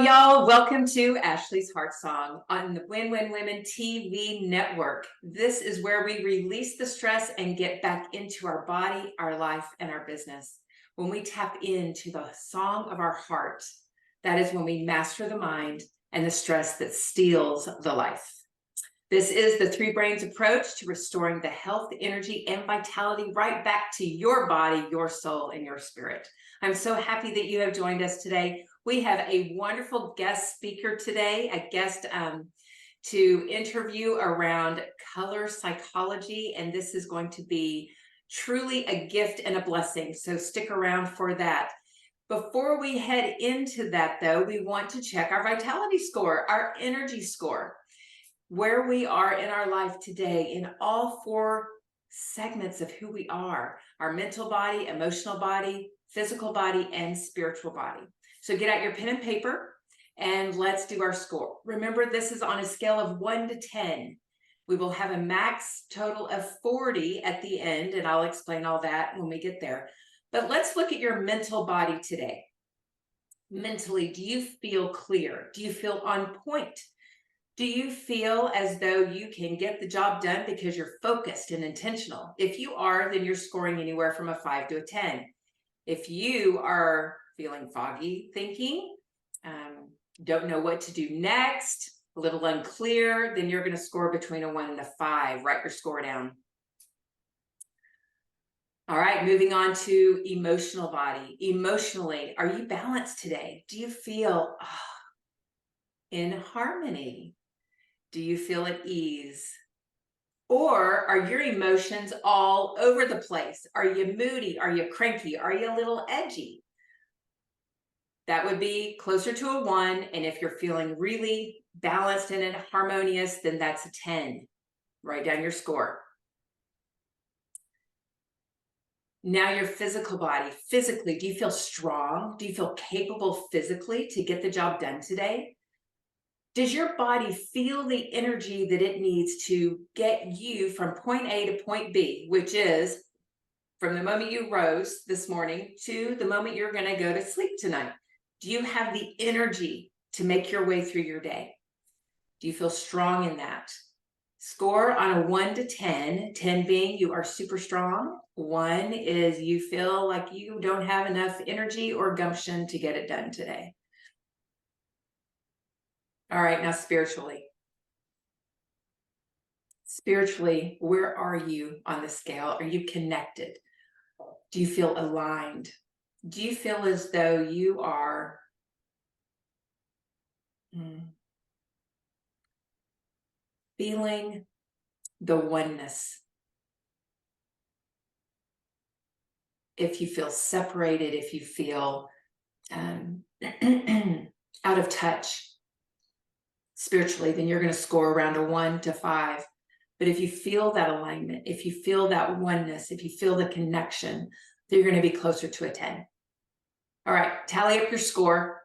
y'all. Welcome to Ashley's Heart Song on the Win Win Women TV network. This is where we release the stress and get back into our body, our life, and our business. When we tap into the song of our heart, that is when we master the mind and the stress that steals the life. This is the Three Brains approach to restoring the health, energy, and vitality right back to your body, your soul, and your spirit. I'm so happy that you have joined us today. We have a wonderful guest speaker today, a guest to interview around color psychology, and this is going to be truly a gift and a blessing, so stick around for that. Before we head into that, though, we want to check our vitality score, our energy score, where we are in our life today in all four segments of who we are: our mental body, emotional body, physical body, and spiritual body. So get out your pen and paper and let's do our score. Remember, this is on a scale of 1 to 10. We will have a max total of 40 at the end, and I'll explain all that when we get there. But let's look at your mental body today. Mentally, do you feel clear? Do you feel on point? Do you feel as though you can get the job done because you're focused and intentional? If you are, then you're scoring anywhere from a 5 to a 10. If you are feeling foggy thinking, don't know what to do next, a little unclear, then you're going to score between a 1 and a 5. Write your score down. All right, moving on to emotional body. Emotionally, are you balanced today? Do you feel in harmony? Do you feel at ease? Or are your emotions all over the place? Are you moody? Are you cranky? Are you a little edgy? That would be closer to a 1. And if you're feeling really balanced and harmonious, then that's a 10. Write down your score. Now your physical body. Physically, do you feel strong? Do you feel capable physically to get the job done today? Does your body feel the energy that it needs to get you from point A to point B, which is from the moment you rose this morning to the moment you're going to go to sleep tonight? Do you have the energy to make your way through your day? Do you feel strong in that? Score on a 1 to 10, 10 being you are super strong. 1 is you feel like you don't have enough energy or gumption to get it done today. All right, now spiritually. Spiritually, where are you on the scale? Are you connected? Do you feel aligned? Do you feel as though you are feeling the oneness? If you feel separated, if you feel out of touch spiritually, then you're going to score around a 1 to 5. But if you feel that alignment, if you feel that oneness, if you feel the connection, then you're going to be closer to a 10. All right, tally up your score.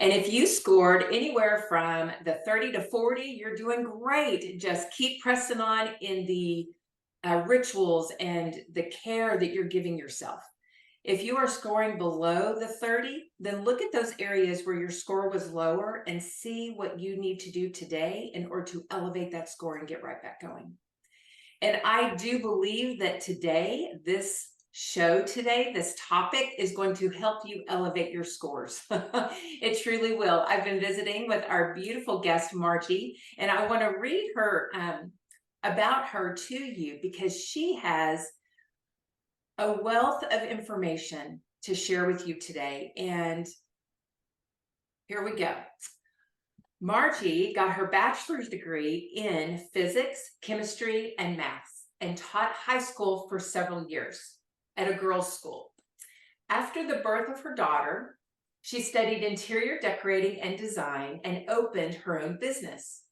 And if you scored anywhere from the 30 to 40, you're doing great. Just keep pressing on in the rituals and the care that you're giving yourself. If you are scoring below the 30, then look at those areas where your score was lower and see what you need to do today in order to elevate that score and get right back going. And I do believe that today, this show today, this topic is going to help you elevate your scores. It truly will. I've been visiting with our beautiful guest, Margie, and I want to read her about her to you because she has a wealth of information to share with you today. And here we go. Margie got her bachelor's degree in physics, chemistry, and maths, and taught high school for several years at a girls' school. After the birth of her daughter, she studied interior decorating and design and opened her own business,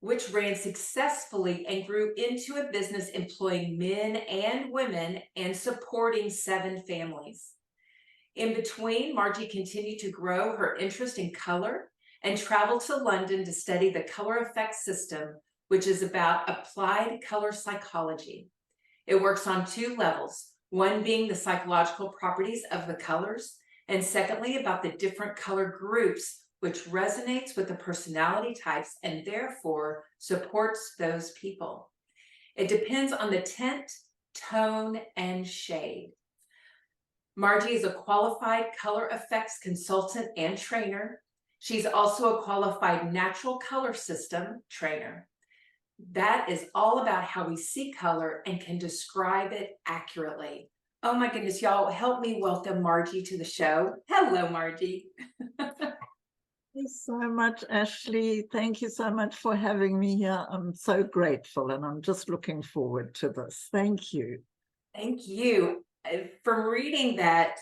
which ran successfully and grew into a business employing men and women and supporting 7 families. In between, Margie continued to grow her interest in color and traveled to London to study the color effect system, which is about applied color psychology. It works on 2 levels, one being the psychological properties of the colors, and secondly, about the different color groups which resonates with the personality types and therefore supports those people. It depends on the tint, tone, and shade. Margie is a qualified color effects consultant and trainer. She's also a qualified natural color system trainer. That is all about how we see color and can describe it accurately. Oh my goodness, y'all, help me welcome Margie to the show. Hello, Margie. Thank you so much, Ashley. Thank you so much for having me here. I'm so grateful, and I'm just looking forward to this. Thank you. Thank you. From reading that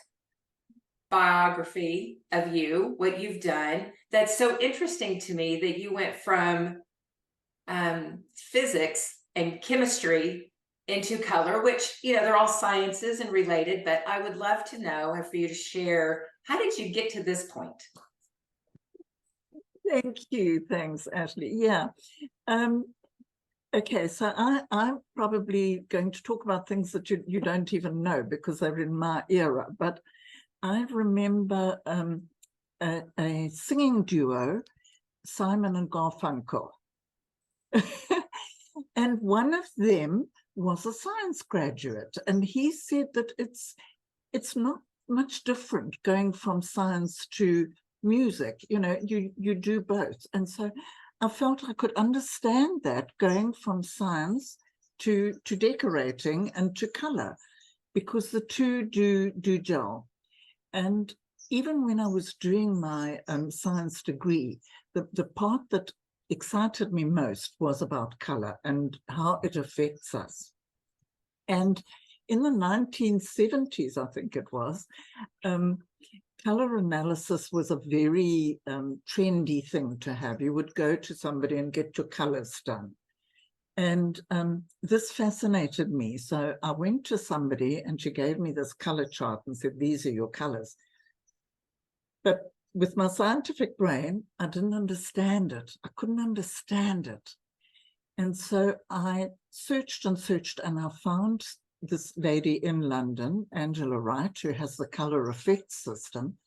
biography of you, what you've done, that's so interesting to me that you went from physics and chemistry into color, which, you know, they're all sciences and related, but I would love to know, and for you to share, how did you get to this point? Thank you. Thanks, Ashley. Yeah. Okay, so I'm probably going to talk about things that you don't even know because they're in my era, but I remember a singing duo, Simon and Garfunkel. And one of them was a science graduate, and he said that it's not much different going from science to music. You know, you do both. And so I felt I could understand that, going from science to decorating and to color, because the two do gel. And even when I was doing my science degree, the part that excited me most was about color and how it affects us. And in the 1970s, I think it was, color analysis was a very trendy thing to have. You would go to somebody and get your colors done. And this fascinated me. So I went to somebody and she gave me this color chart and said, these are your colors. But with my scientific brain, I didn't understand it. I couldn't understand it. And so I searched and searched, and I found this lady in London, Angela Wright, who has the color effects system.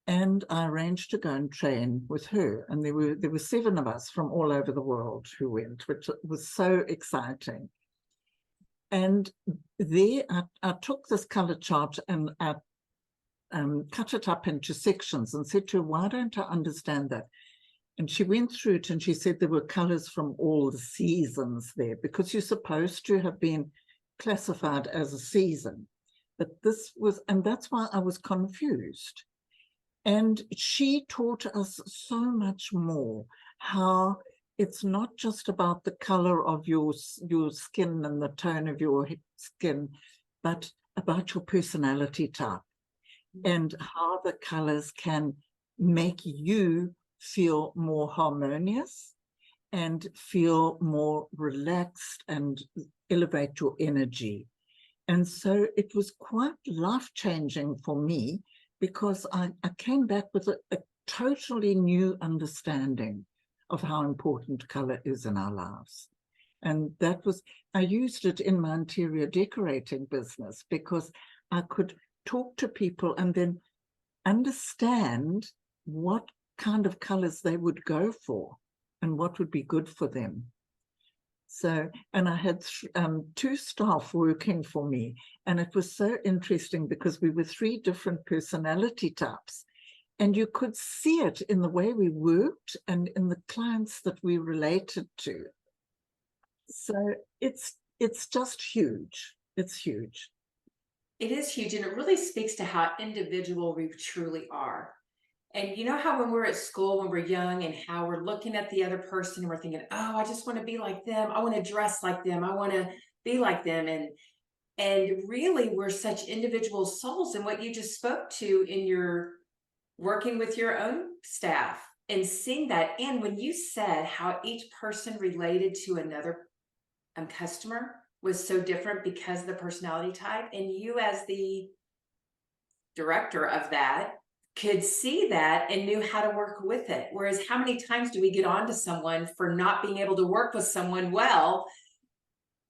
And I arranged to go and train with her. And there were 7 of us from all over the world who went, which was so exciting. And there I took this color chart and I cut it up into sections and said to her, why don't I understand that? And she went through it and she said there were colors from all the seasons there, because you're supposed to have been classified as a season. But this was, and that's why I was confused. And she taught us so much more, how it's not just about the color of your skin and the tone of your skin, but about your personality type, and how the colors can make you feel more harmonious and feel more relaxed and elevate your energy. And so it was quite life-changing for me, because I came back with a totally new understanding of how important color is in our lives. And that was, I used it in my interior decorating business, because I could talk to people and then understand what kind of colors they would go for and what would be good for them. So, and I had 2 staff working for me, and it was so interesting because we were 3 different personality types, and you could see it in the way we worked and in the clients that we related to. So it's just huge. It's huge. It is huge, and it really speaks to how individual we truly are. And you know how when we're at school, when we're young, and how we're looking at the other person and we're thinking, oh, I just want to be like them. I want to dress like them. I want to be like them. And really, we're such individual souls. And what you just spoke to in your working with your own staff and seeing that. And when you said how each person related to another customer was so different because of the personality type, and you as the director of that could see that and knew how to work with it. Whereas how many times do we get on to someone for not being able to work with someone well,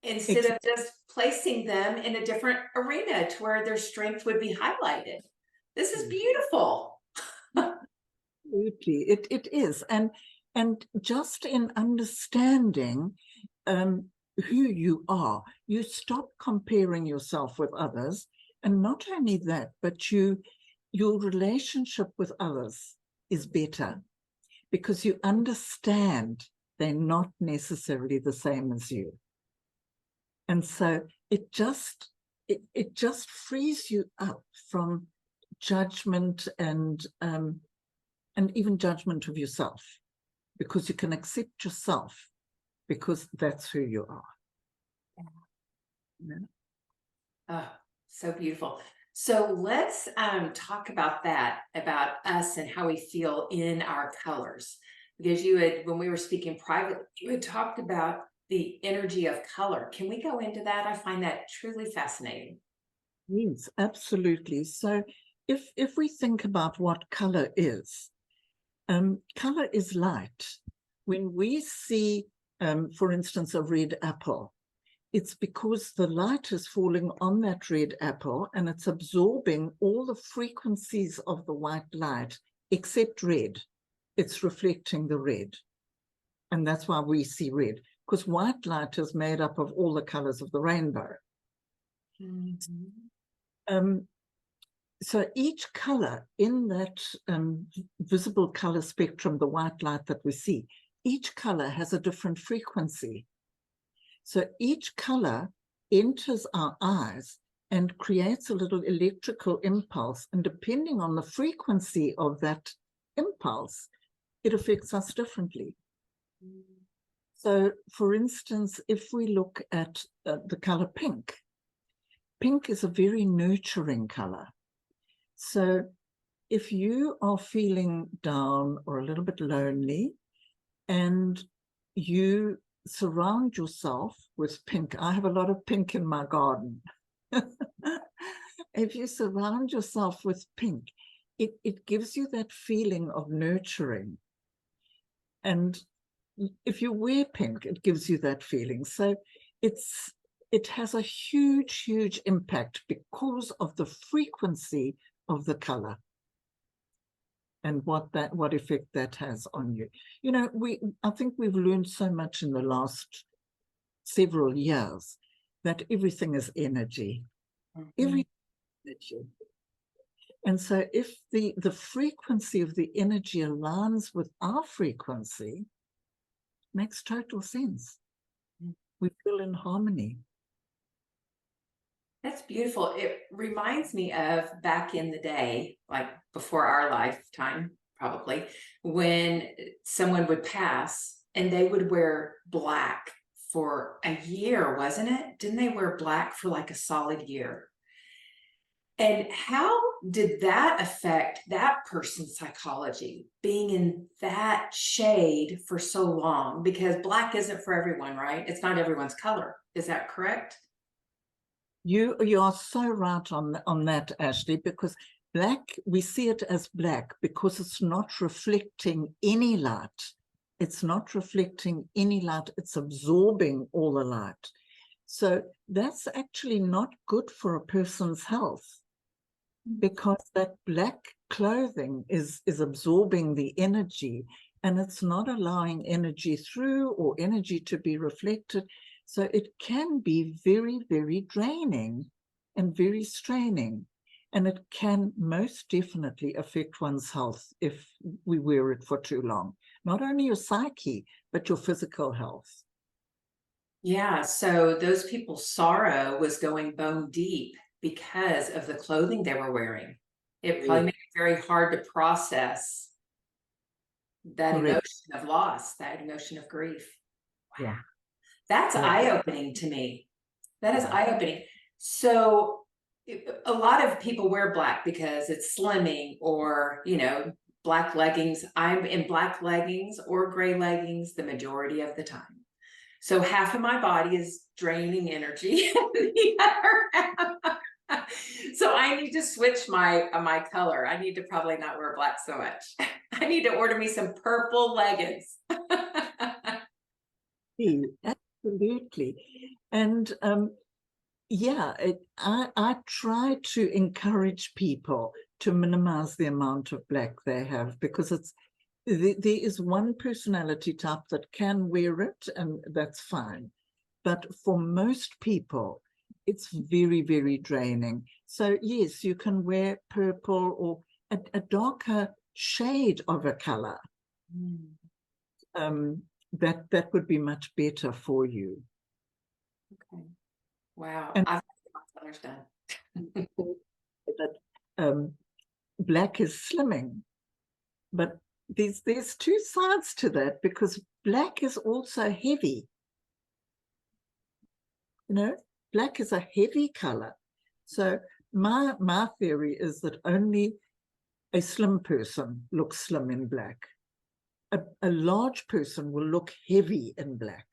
instead of just placing them in a different arena to where their strength would be highlighted? This is beautiful. Absolutely, it is, and just in understanding who you are, you stop comparing yourself with others, and not only that, but your relationship with others is better because you understand they're not necessarily the same as you, and so it just frees you up from judgment and even judgment of yourself, because you can accept yourself because that's who you are. Yeah. Oh, so beautiful. So let's talk about that, about us and how we feel in our colors. Because you had, when we were speaking privately, you had talked about the energy of color. Can we go into that? I find that truly fascinating. Yes, absolutely. So if we think about what color is light. When we see, for instance, a red apple, it's because the light is falling on that red apple and it's absorbing all the frequencies of the white light except red. It's reflecting the red. And that's why we see red, because white light is made up of all the colors of the rainbow. So each color in that visible color spectrum, the white light that we see, each color has a different frequency. So each color enters our eyes and creates a little electrical impulse. And depending on the frequency of that impulse, it affects us differently. So, for instance, if we look at the color pink, pink is a very nurturing color. So if you are feeling down or a little bit lonely and you surround yourself with pink, I have a lot of pink in my garden. If you surround yourself with pink, it gives you that feeling of nurturing. And if you wear pink, it gives you that feeling. So it has a huge, huge impact because of the frequency of the color and what effect that has on you. You know, I think we've learned so much in the last several years that everything is energy. Everything is energy. And so if the frequency of the energy aligns with our frequency, makes total sense. We feel in harmony. That's beautiful. It reminds me of back in the day, like before our lifetime, probably, when someone would pass and they would wear black for a year, wasn't it? Didn't they wear black for like a solid year? And how did that affect that person's psychology, being in that shade for so long? Because black isn't for everyone, right? It's not everyone's color. Is that correct? You are so right on that, Ashley, because black, we see it as black because it's not reflecting any light. It's not reflecting any light. It's absorbing all the light. So that's actually not good for a person's health, because that black clothing is absorbing the energy and it's not allowing energy through or energy to be reflected. So it can be very, very draining and very straining. And it can most definitely affect one's health if we wear it for too long. Not only your psyche, but your physical health. Yeah, so those people's sorrow was going bone deep because of the clothing they were wearing. It probably made it very hard to process that Correct. emotion of loss, that emotion of grief. Wow. Yeah. That's eye-opening to me. That is eye-opening. So a lot of people wear black because it's slimming or, you know, black leggings. I'm in black leggings or gray leggings the majority of the time. So half of my body is draining energy. The other half. So I need to switch my color. I need to probably not wear black so much. I need to order me some purple leggings. Absolutely. And Yeah, I try to encourage people to minimize the amount of black they have, because there is one personality type that can wear it, and that's fine. But for most people, it's very, very draining. So yes, you can wear purple or a darker shade of a color. That would be much better for you. Okay. Wow. And I've got colors done. that black is slimming, but there's two sides to that, because black is also heavy. You know, black is a heavy color. So my theory is that only a slim person looks slim in black. A large person will look heavy in black.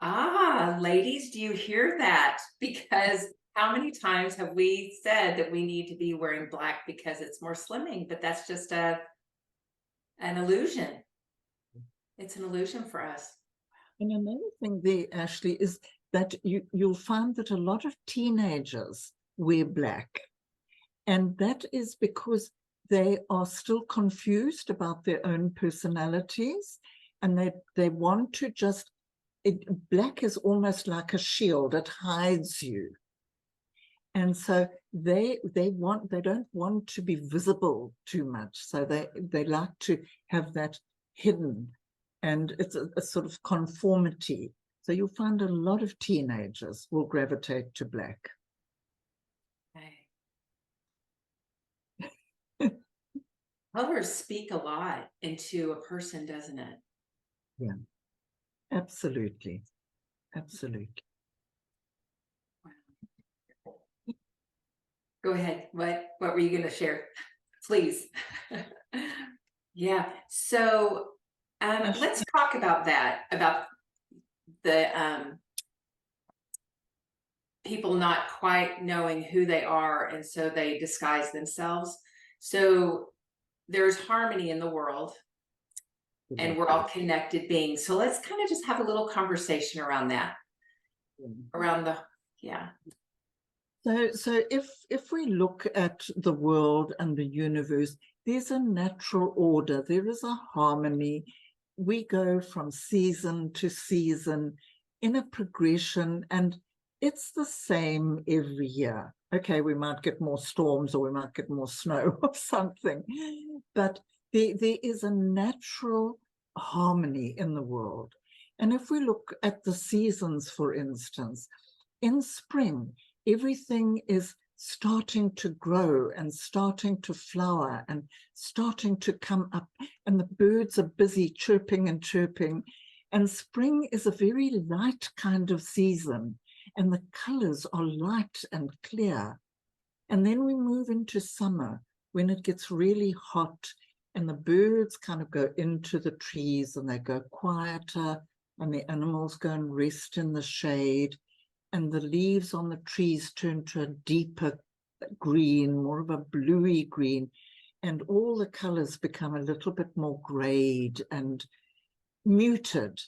Ah, ladies, do you hear that? Because how many times have we said that we need to be wearing black because it's more slimming, but that's just an illusion. It's an illusion for us. And another thing there, Ashley, is that you'll find that a lot of teenagers wear black. And that is because they are still confused about their own personalities, and they want to just, black is almost like a shield, it hides you. And so they don't want to be visible too much. So they like to have that hidden, and it's a sort of conformity. So you'll find a lot of teenagers will gravitate to black. Okay. Colors speak a lot into a person, doesn't it? Yeah, absolutely. Absolutely. Go ahead. What were you going to share? Please. Yeah. So let's talk about that, about the people not quite knowing who they are, and so they disguise themselves. So there's harmony in the world, and we're all connected beings. So let's kind of just have a little conversation around that. Around the, yeah. So if we look at the world and the universe, there's a natural order, there is a harmony. We go from season to season in a progression, and it's the same every year. Okay, we might get more storms, or we might get more snow or something, but there is a natural harmony in the world. And if we look at the seasons, for instance, in spring, everything is starting to grow and starting to flower and starting to come up, and the birds are busy chirping and chirping. And spring is a very light kind of season, and the colors are light and clear. And then we move into summer, when it gets really hot, and the birds kind of go into the trees and they go quieter, and the animals go and rest in the shade, and the leaves on the trees turn to a deeper green, more of a bluey green, and all the colors become a little bit more grayed and muted.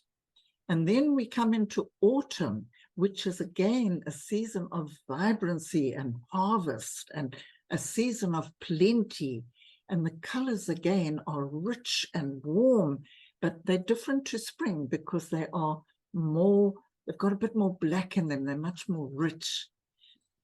And then we come into autumn, which is again a season of vibrancy and harvest, and a season of plenty. And the colors again are rich and warm, but they're different to spring because they are more, they've got a bit more black in them, they're much more rich.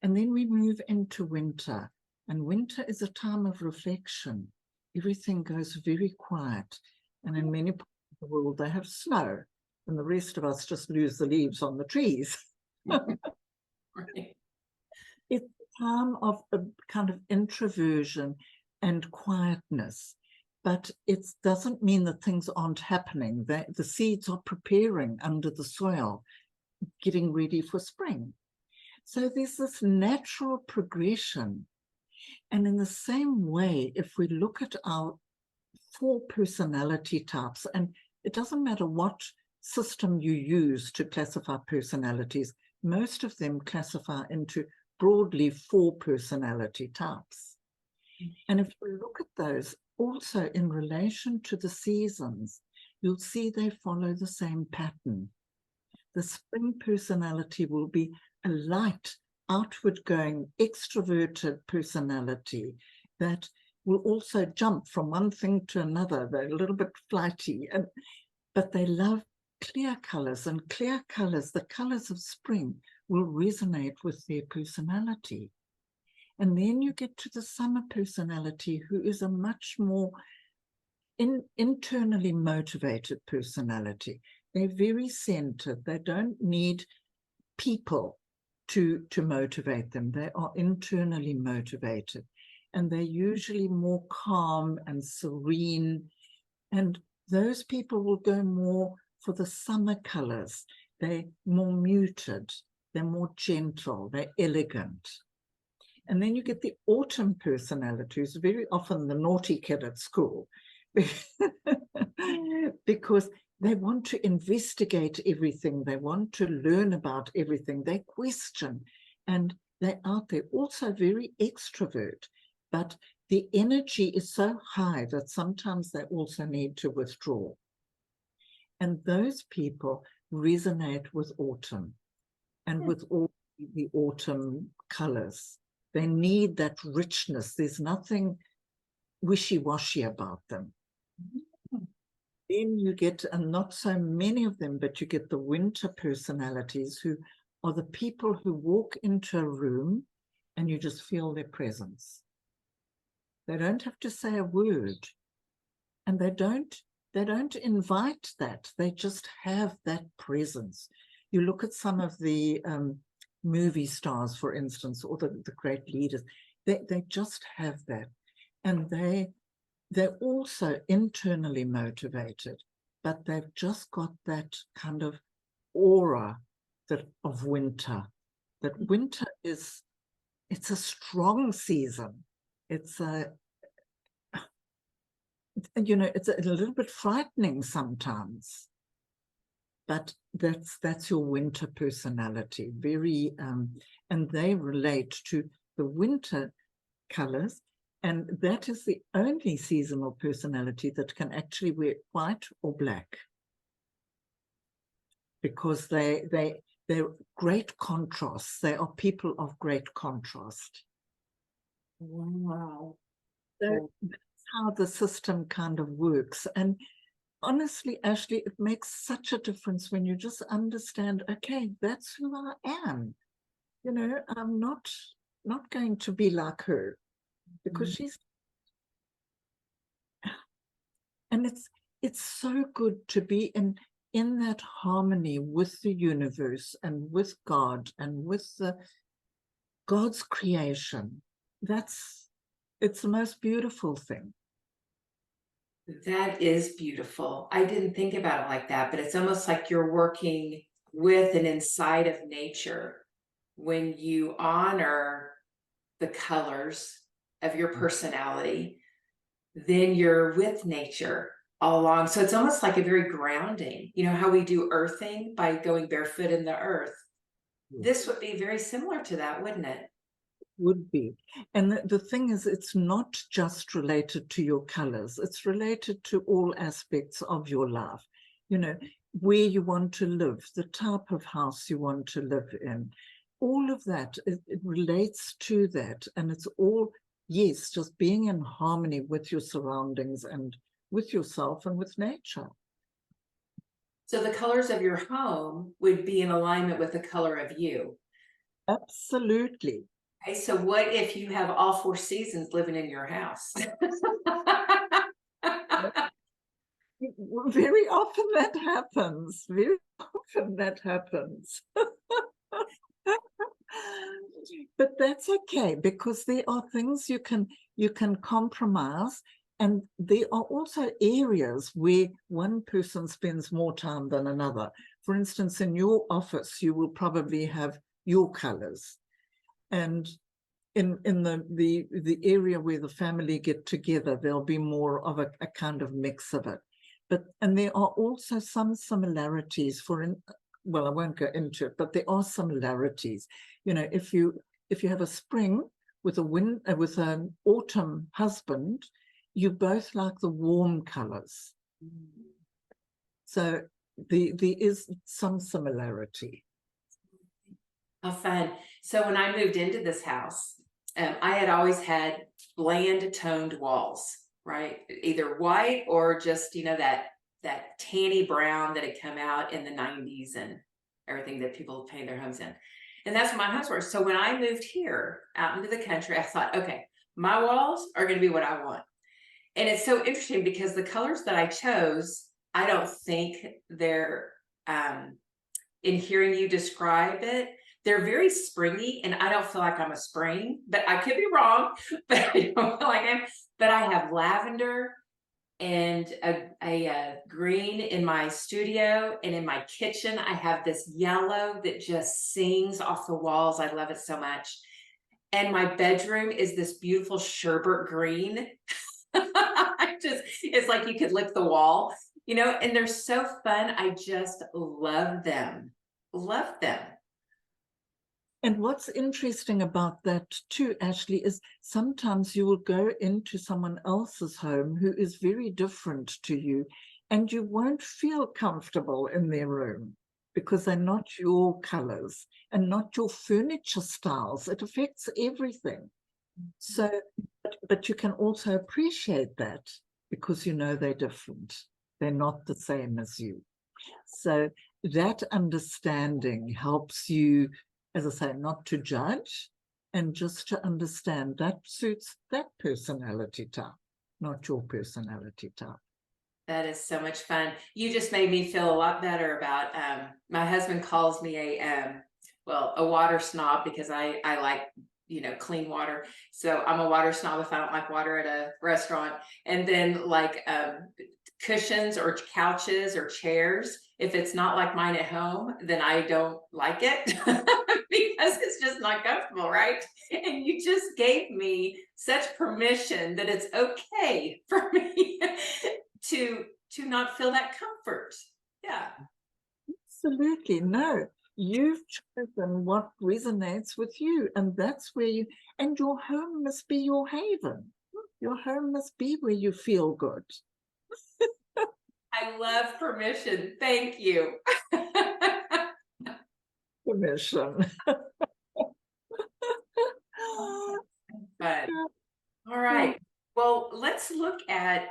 And then we move into winter, and winter is a time of reflection. Everything goes very quiet, and in many parts of the world they have snow, and the rest of us just lose the leaves on the trees. Right. It's a time of a kind of introversion and quietness, but it doesn't mean that things aren't happening. The seeds are preparing under the soil, getting ready for spring. So there's this natural progression. And in the same way, if we look at our 4 personality types, and it doesn't matter what system you use to classify personalities, most of them classify into broadly 4 personality types. And if we look at those also in relation to the seasons, you'll see they follow the same pattern. The spring personality will be a light, outward going, extroverted personality that will also jump from one thing to another. They're a little bit flighty, but they love clear colors, and clear colors, the colors of spring, will resonate with their personality. And then you get to the summer personality, who is a much more internally motivated personality. They're very centered. They don't need people to motivate them. They are internally motivated, and they're usually more calm and serene. And those people will go more for the summer colors. They're more muted. They're more gentle. They're elegant. And then you get the autumn personality, who's very often the naughty kid at school, because they want to investigate everything. They want to learn about everything. They question, and they're out there. Also very extrovert, but the energy is so high that sometimes they also need to withdraw. And those people resonate with autumn and with all the autumn colors. They need that richness. There's nothing wishy-washy about them. Then you get, and not so many of them, but you get the winter personalities, who are the people who walk into a room and you just feel their presence. They don't have to say a word, and they don't invite that. They just have that presence. You look at some of the movie stars, for instance, or the great leaders, they just have that. And they're also internally motivated, but they've just got that kind of aura of winter. That winter it's a strong season. It's it's a little bit frightening sometimes, but that's your winter personality. Very, and they relate to the winter colors. And that is the only seasonal personality that can actually wear white or black, because they're great contrasts. They are people of great contrast. Wow. So that's how the system kind of works. And honestly, Ashley, it makes such a difference when you just understand, okay, that's who I am. I'm not going to be like her, because she's, and it's so good to be in that harmony with the universe and with God and with God's creation. It's the most beautiful thing. That is beautiful. I didn't think about it like that, but it's almost like you're working with and inside of nature when you honor the colors of your personality. Then you're with nature all along. So it's almost like a very grounding. You know how we do earthing by going barefoot in the earth? This would be very similar to that, wouldn't it? Would be. And the thing is, it's not just related to your colors. It's related to all aspects of your life. Where you want to live, the type of house you want to live in, all of that, it relates to that. And it's all, yes, just being in harmony with your surroundings and with yourself and with nature. So the colors of your home would be in alignment with the color of you. Absolutely. Okay, so what if you have all 4 seasons living in your house? Very often that happens. Very often that happens. But that's okay, because there are things you can compromise, and there are also areas where one person spends more time than another. For instance, in your office, you will probably have your colors, and in the area where the family get together, there'll be more of a kind of mix of it. And there are also some similarities. Well, I won't go into it, but there are similarities. If you have a spring with an autumn husband, you both like the warm colors. So there is some similarity. How fun. So when I moved into this house, I had always had bland toned walls, right? Either white or just, that tanny brown that had come out in the 90s and everything that people paint their homes in. And that's what my homes were. So when I moved here out into the country, I thought, okay, my walls are going to be what I want. And it's so interesting because the colors that I chose, I don't think they're in hearing you describe it, they're very springy, and I don't feel like I'm a spring, but I could be wrong, but I don't feel like I'm. But I have lavender and a green in my studio, and in my kitchen, I have this yellow that just sings off the walls. I love it so much. And my bedroom is this beautiful sherbet green. It's like you could lick the wall, and they're so fun. I just love them. Love them. And what's interesting about that too, Ashley, is sometimes you will go into someone else's home who is very different to you, and you won't feel comfortable in their room because they're not your colors and not your furniture styles. It affects everything. So, but you can also appreciate that because they're different. They're not the same as you. So that understanding helps you, as I say, not to judge and just to understand that suits that personality type, not your personality type. That is so much fun. You just made me feel a lot better about my husband calls me a water snob because I like clean water. So I'm a water snob if I don't like water at a restaurant. And then like cushions or couches or chairs, if it's not like mine at home, then I don't like it because it's just not comfortable, right? And you just gave me such permission that it's okay for me to not feel that comfort. Yeah. Absolutely. No, you've chosen what resonates with you, and that's where and your home must be your haven. Your home must be where you feel good. I love permission. Thank you. Permission. But all right. Well, let's look at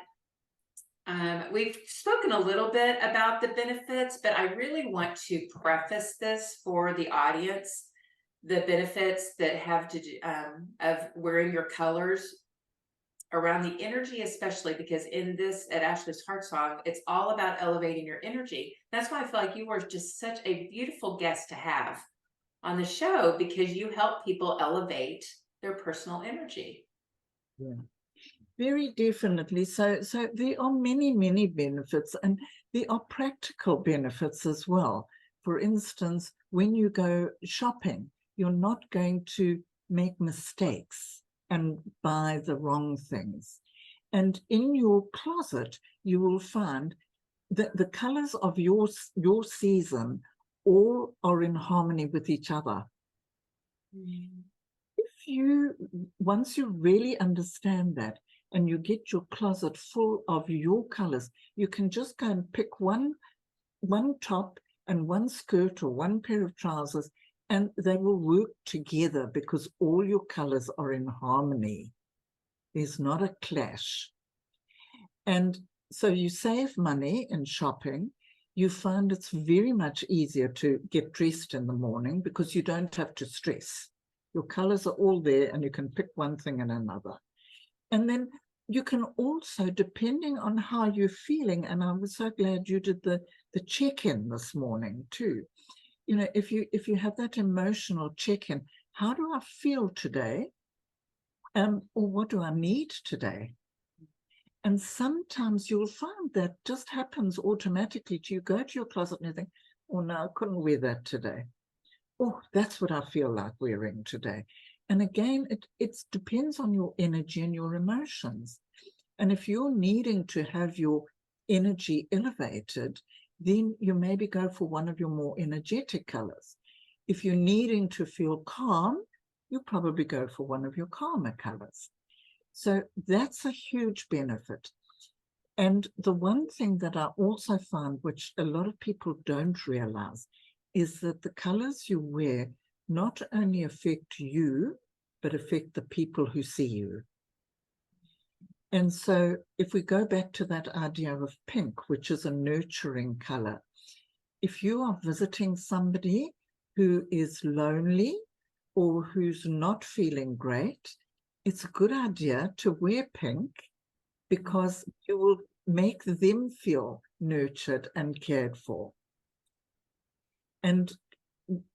we've spoken a little bit about the benefits, but I really want to preface this for the audience, the benefits that have to do of wearing your colors around the energy, especially because in this at Ashley's Heart Song, it's all about elevating your energy. That's why I feel like you were just such a beautiful guest to have on the show because you help people elevate their personal energy. Yeah. Very definitely. So there are many, many benefits, and there are practical benefits as well. For instance, when you go shopping, you're not going to make mistakes and buy the wrong things. And in your closet, you will find that the colors of your season all are in harmony with each other. Once you really understand that, and you get your closet full of your colors, you can just go and pick one top and one skirt or one pair of trousers, and they will work together because all your colors are in harmony. There's not a clash. And so you save money in shopping. You find it's very much easier to get dressed in the morning because you don't have to stress. Your colors are all there and you can pick one thing and another. And then you can also, depending on how you're feeling, and I was so glad you did the check-in this morning too. If you have that emotional check-in, how do I feel today? Or what do I need today? And sometimes you'll find that just happens automatically to you. Go to your closet and you think, oh no, I couldn't wear that today. Oh, that's what I feel like wearing today. And again, it depends on your energy and your emotions. And if you're needing to have your energy elevated, then you maybe go for one of your more energetic colors. If you're needing to feel calm, you'll probably go for one of your calmer colors. So that's a huge benefit. And the one thing that I also find, which a lot of people don't realize, is that the colors you wear not only affect you, but affect the people who see you. And so if we go back to that idea of pink, which is a nurturing color, if you are visiting somebody who is lonely or who's not feeling great, it's a good idea to wear pink because you will make them feel nurtured and cared for. And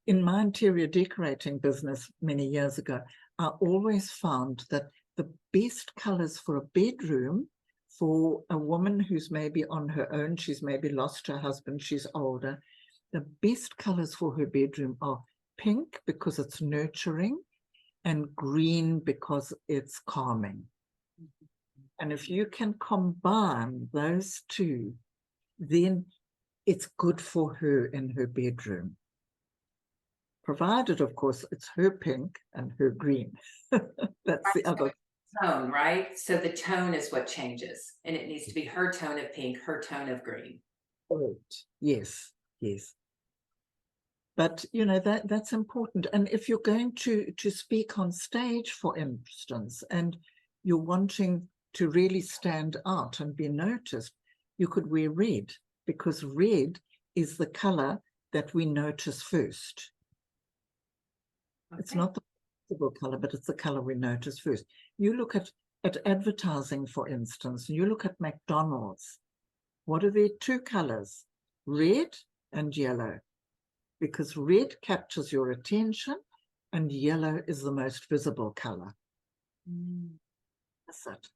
in my interior decorating business many years ago, I always found that the best colors for a bedroom for a woman who's maybe on her own, she's maybe lost her husband, she's older, the best colors for her bedroom are pink because it's nurturing and green because it's calming. And if you can combine those two, then it's good for her in her bedroom. Provided, of course, it's her pink and her green. That's the other tone, right? So the tone is what changes, and it needs to be her tone of pink, her tone of green. Correct. Yes, yes. But you know that's important. And if you're going to speak on stage, for instance, and you're wanting to really stand out and be noticed, you could wear red, because red is the color that we notice first. Okay. It's not the visible color, but it's the color we notice first. You look at advertising, for instance, and you look at McDonald's. What are their two colors? Red and yellow. Because red captures your attention and yellow is the most visible color. That's it.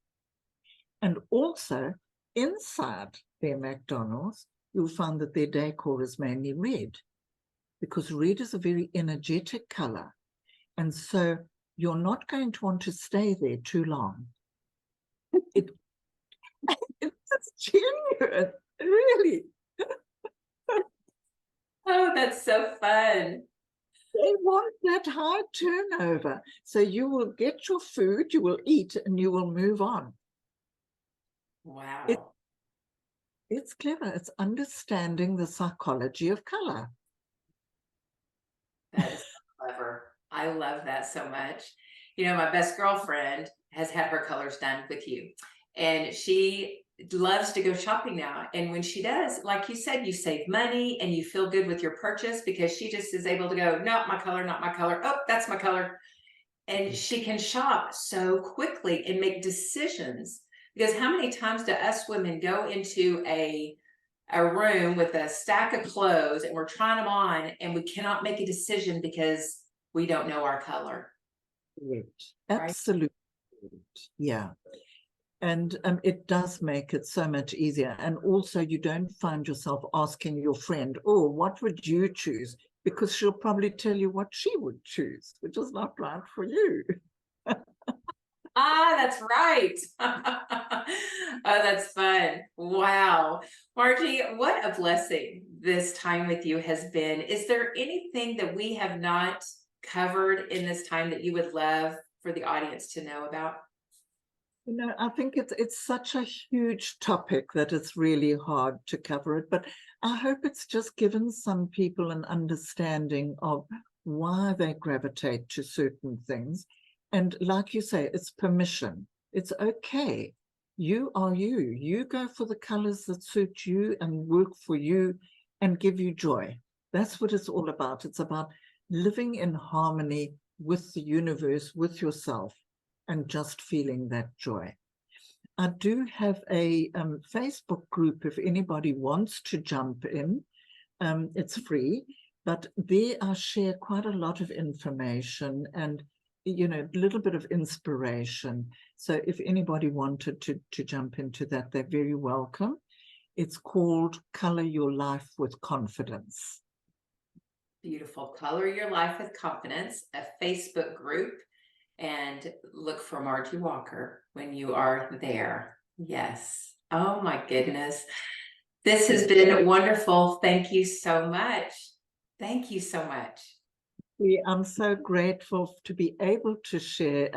And also inside their McDonald's, you'll find that their decor is mainly red, because red is a very energetic color. And so you're not going to want to stay there too long. It's genuine, really. Oh, that's so fun. They want that high turnover. So you will get your food, you will eat, and you will move on. Wow. It's clever. It's understanding the psychology of color. That is so clever. I love that so much. You know, my best girlfriend has had her colors done with you, and she loves to go shopping now. And when she does, like you said, you save money and you feel good with your purchase, because she just is able to go, no, my color, not my color. Oh, that's my color. And she can shop so quickly and make decisions. Because how many times do us women go into a room with a stack of clothes and we're trying them on and we cannot make a decision because we don't know our color? Right. Right? Absolutely. Yeah. And it does make it so much easier. And also you don't find yourself asking your friend, oh, what would you choose? Because she'll probably tell you what she would choose, which is not right for you. Ah, that's right. Oh, that's fun. Wow. Margie, what a blessing this time with you has been. Is there anything that we have not covered in this time that you would love for the audience to know about? You know, I think it's such a huge topic that it's really hard to cover it, but I hope it's just given some people an understanding of why they gravitate to certain things. And like you say, it's permission. It's okay. You are you. You go for the colors that suit you and work for you and give you joy. That's what it's all about. It's about living in harmony with the universe, with yourself, and just feeling that joy. I do have a Facebook group if anybody wants to jump in. It's free, but there I share quite a lot of information and, you know, a little bit of inspiration. So if anybody wanted to jump into that, they're very welcome. It's called Color Your Life with Confidence. Beautiful. Color Your Life with Confidence, a Facebook group. And look for Margie Walker when you are there. Yes. Oh my goodness. This has been wonderful. Thank you so much. Thank you so much. I'm so grateful to be able to share.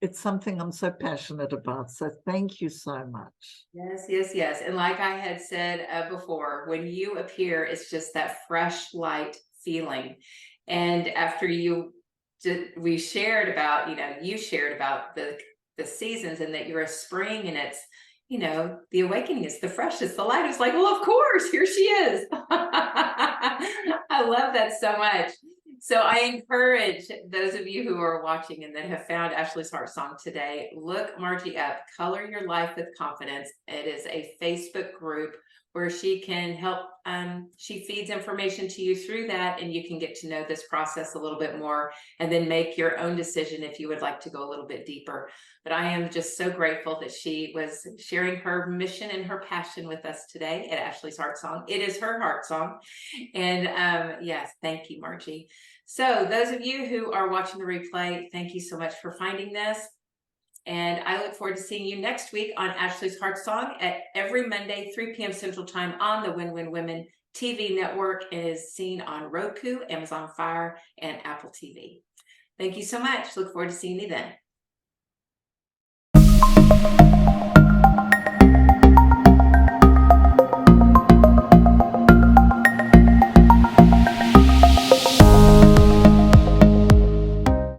It's something I'm so passionate about. So thank you so much. Yes, yes, yes. And like I had said before, when you appear, it's just that fresh light feeling. And after we shared about, you shared about the seasons and that you're a spring and it's, the awakening is the freshest, the light is like, well, of course, here she is. I love that so much. So I encourage those of you who are watching and that have found Ashley's Heart Song today, look Margie up, Color Your Life with Confidence. It is a Facebook group where she can help. She feeds information to you through that, and you can get to know this process a little bit more and then make your own decision if you would like to go a little bit deeper. But I am just so grateful that she was sharing her mission and her passion with us today at Ashley's Heart Song. It is her heart song. And yes, thank you, Margie. So those of you who are watching the replay, thank you so much for finding this. And I look forward to seeing you next week on Ashley's Heart Song at every Monday, 3 p.m. Central Time on the Win-Win Women TV network. It is seen on Roku, Amazon Fire, and Apple TV. Thank you so much. Look forward to seeing you then.